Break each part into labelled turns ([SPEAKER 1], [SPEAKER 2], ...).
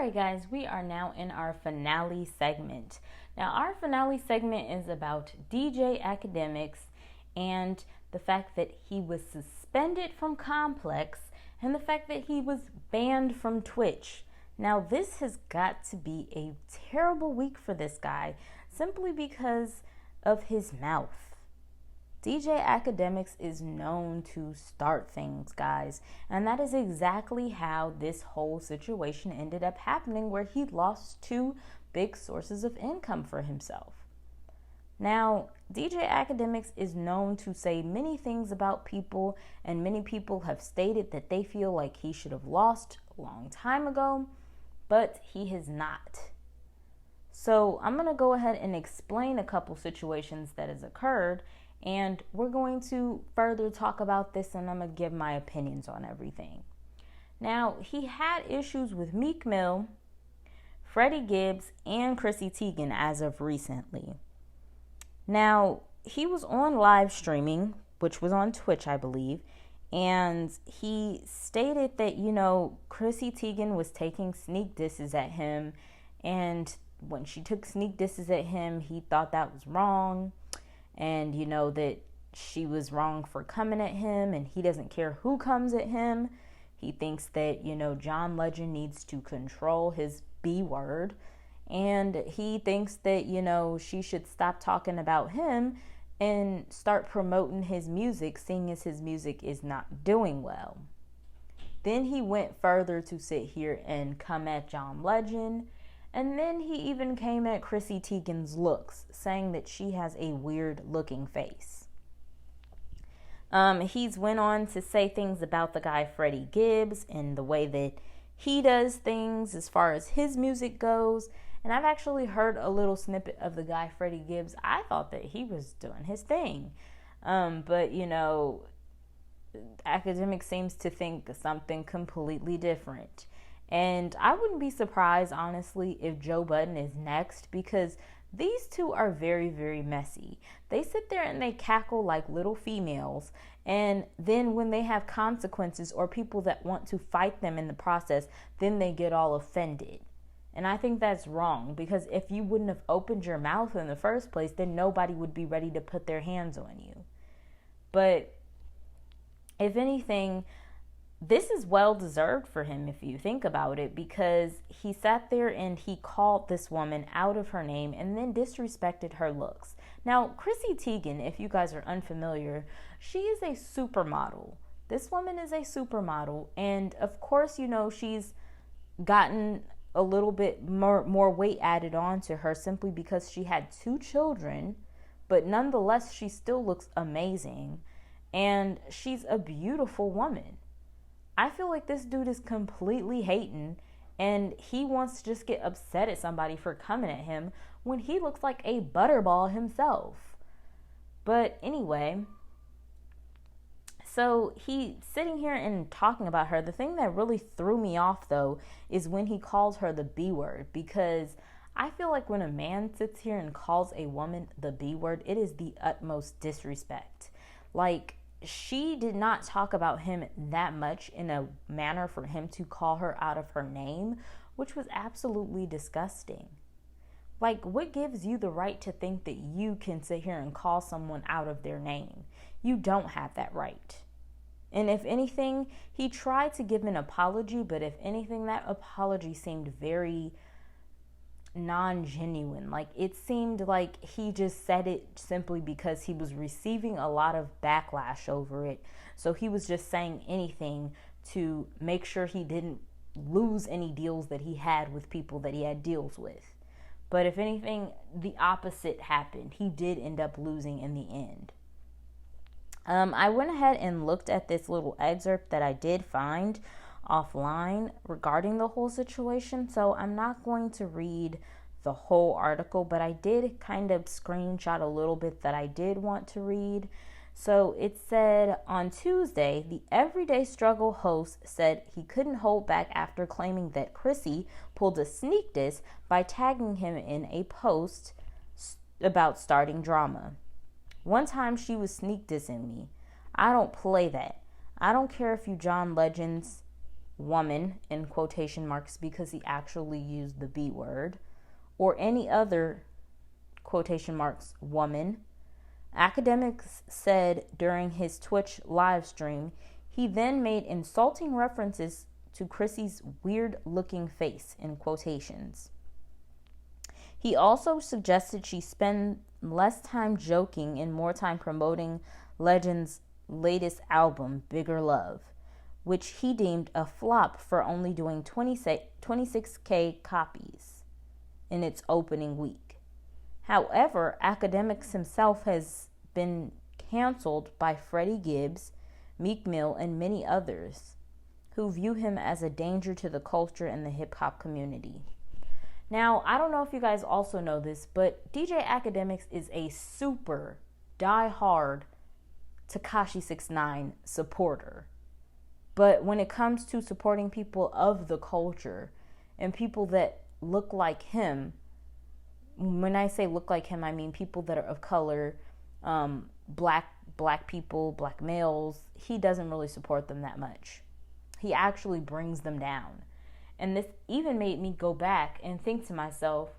[SPEAKER 1] Alright guys, we are now in our finale segment. Now our finale segment is about DJ Akademics and the fact that he was suspended from Complex and the fact that he was banned from Twitch. Now this has got to be a terrible week for this guy simply because of his mouth. DJ Akademics is known to start things, guys, and that is exactly how this whole situation ended up happening, where he lost two big sources of income for himself. Now, DJ Akademics is known to say many things about people, and many people have stated that they feel like he should have lost a long time ago, but he has not. So I'm going to go ahead and explain a couple situations that has occurred, and we're going to further talk about this, and I'm going to give my opinions on everything. Now, he had issues with Meek Mill, Freddie Gibbs, and Chrissy Teigen as of recently. Now, he was on live streaming, which was on Twitch, I believe, and he stated that, Chrissy Teigen was taking sneak disses at him, and when she took sneak disses at him, he thought that was wrong. And, that she was wrong for coming at him, and he doesn't care who comes at him. He thinks that, John Legend needs to control his B word. And he thinks that, she should stop talking about him and start promoting his music, seeing as his music is not doing well. Then he went further to sit here and come at John Legend. And then he even came at Chrissy Teigen's looks, saying that she has a weird looking face. He's went on to say things about the guy Freddie Gibbs and the way that he does things as far as his music goes. And I've actually heard a little snippet of the guy Freddie Gibbs. I thought that he was doing his thing. But Akademics seems to think something completely different. And I wouldn't be surprised, honestly, if Joe Budden is next, because these two are very, very messy. They sit there and they cackle like little females. And then when they have consequences or people that want to fight them in the process, then they get all offended. And I think that's wrong, because if you wouldn't have opened your mouth in the first place, then nobody would be ready to put their hands on you. But if anything, this is well deserved for him if you think about it, because he sat there and he called this woman out of her name and then disrespected her looks. Now, Chrissy Teigen, if you guys are unfamiliar, she is a supermodel. This woman is a supermodel, and of course, she's gotten a little bit more weight added on to her simply because she had two children, but nonetheless, she still looks amazing, and she's a beautiful woman. I feel like this dude is completely hating, and he wants to just get upset at somebody for coming at him when he looks like a butterball himself. But anyway, so he sitting here and talking about her. The thing that really threw me off, though, is when he calls her the B word, because I feel like when a man sits here and calls a woman the B word, it is the utmost disrespect. Like, she did not talk about him that much in a manner for him to call her out of her name, which was absolutely disgusting. Like, what gives you the right to think that you can sit here and call someone out of their name? You don't have that right. And if anything, he tried to give an apology, but if anything, that apology seemed very non-genuine. Like, it seemed like he just said it simply because he was receiving a lot of backlash over it. So he was just saying anything to make sure he didn't lose any deals that he had with people that he had deals with. But if anything, the opposite happened. He did end up losing in the end. I went ahead and looked at this little excerpt that I did find offline regarding the whole situation, so I'm not going to read the whole article, but I did kind of screenshot a little bit that I did want to read. So it said, on Tuesday, the Everyday Struggle host said he couldn't hold back after claiming that Chrissy pulled a sneak diss by tagging him in a post about starting drama. One time she was sneak dissing me. I don't play that. I don't care if you John Legends woman in quotation marks because he actually used the B word, or any other quotation marks woman. Akademiks said during his Twitch live stream, he then made insulting references to Chrissy's weird looking face in quotations. He also suggested she spend less time joking and more time promoting Legend's latest album, Bigger Love, which he deemed a flop for only doing 26K copies in its opening week. However, Akademiks himself has been canceled by Freddie Gibbs, Meek Mill, and many others who view him as a danger to the culture and the hip-hop community. Now, I don't know if you guys also know this, but DJ Akademiks is a super die-hard Tekashi 6ix9ine supporter. But when it comes to supporting people of the culture and people that look like him, when I say look like him, I mean people that are of color, black people, black males, he doesn't really support them that much. He actually brings them down. And this even made me go back and think to myself,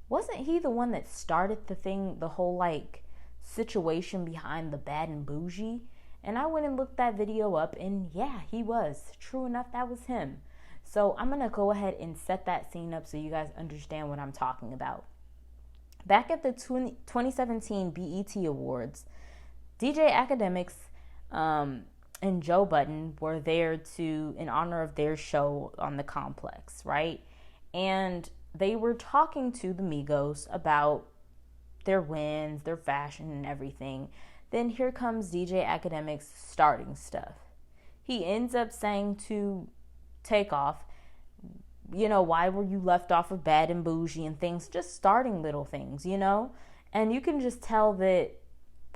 [SPEAKER 1] wasn't he the one that started the whole like situation behind the Bad and Bougie? And I went and looked that video up, and yeah, he was. True enough, that was him. So I'm going to go ahead and set that scene up so you guys understand what I'm talking about. Back at the 2017 BET Awards, DJ Akademiks and Joe Budden were there in honor of their show on the complex, right? And they were talking to the Migos about their wins, their fashion, and everything. Then here comes DJ Akademiks starting stuff. He ends up saying to Takeoff, why were you left off of Bad and Bougie and things, just starting little things, And you can just tell that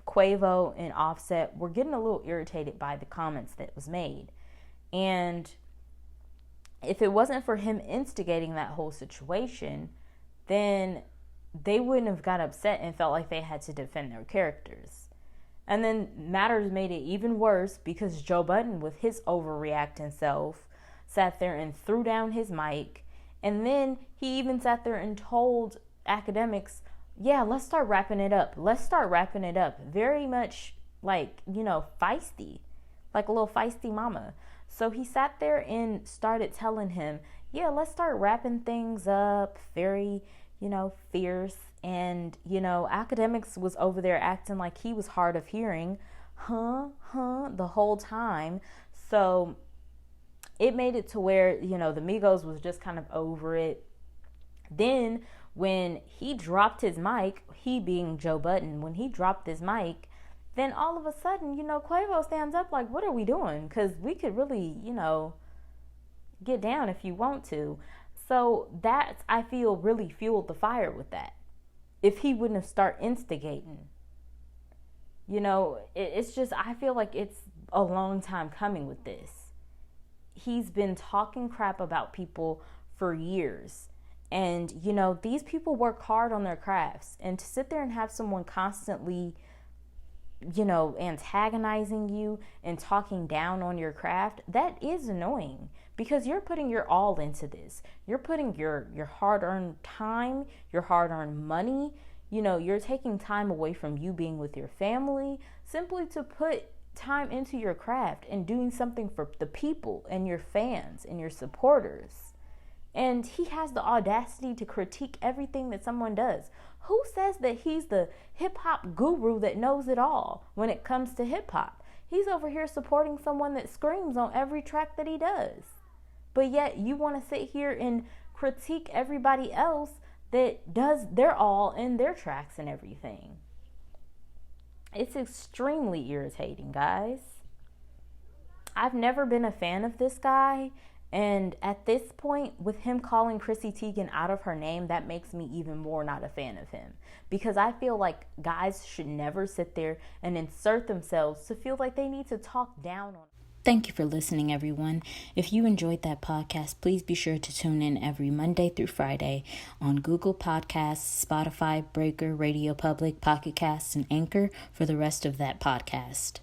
[SPEAKER 1] Quavo and Offset were getting a little irritated by the comments that was made. And if it wasn't for him instigating that whole situation, then they wouldn't have got upset and felt like they had to defend their characters. And then matters made it even worse because Joe Budden, with his overreacting self, sat there and threw down his mic. And then he even sat there and told Akademiks, yeah, let's start wrapping it up. Very much like, feisty, like a little feisty mama. So he sat there and started telling him, yeah, let's start wrapping things up. Very, fierce. And, Akademiks was over there acting like he was hard of hearing, the whole time. So it made it to where, the Migos was just kind of over it. Then when he dropped his mic, he being Joe Budden, when he dropped his mic, then all of a sudden, Quavo stands up like, what are we doing? Because we could really, get down if you want to. So that, I feel, really fueled the fire with that. If he wouldn't have started instigating. It's just, I feel like it's a long time coming with this. He's been talking crap about people for years. And, these people work hard on their crafts. And to sit there and have someone constantly, antagonizing you and talking down on your craft, that is annoying. Because you're putting your all into this. You're putting your hard-earned time, your hard-earned money. You're taking time away from you being with your family simply to put time into your craft and doing something for the people and your fans and your supporters. And he has the audacity to critique everything that someone does. Who says that he's the hip-hop guru that knows it all when it comes to hip-hop? He's over here supporting someone that screams on every track that he does. But yet you want to sit here and critique everybody else that does their all in their tracks and everything. It's extremely irritating, guys. I've never been a fan of this guy. And at this point, with him calling Chrissy Teigen out of her name, that makes me even more not a fan of him. Because I feel like guys should never sit there and insert themselves to feel like they need to talk down on. Thank you for listening, everyone. If you enjoyed that podcast, please be sure to tune in every Monday through Friday on Google Podcasts, Spotify, Breaker, Radio Public, Pocketcasts, and Anchor for the rest of that podcast.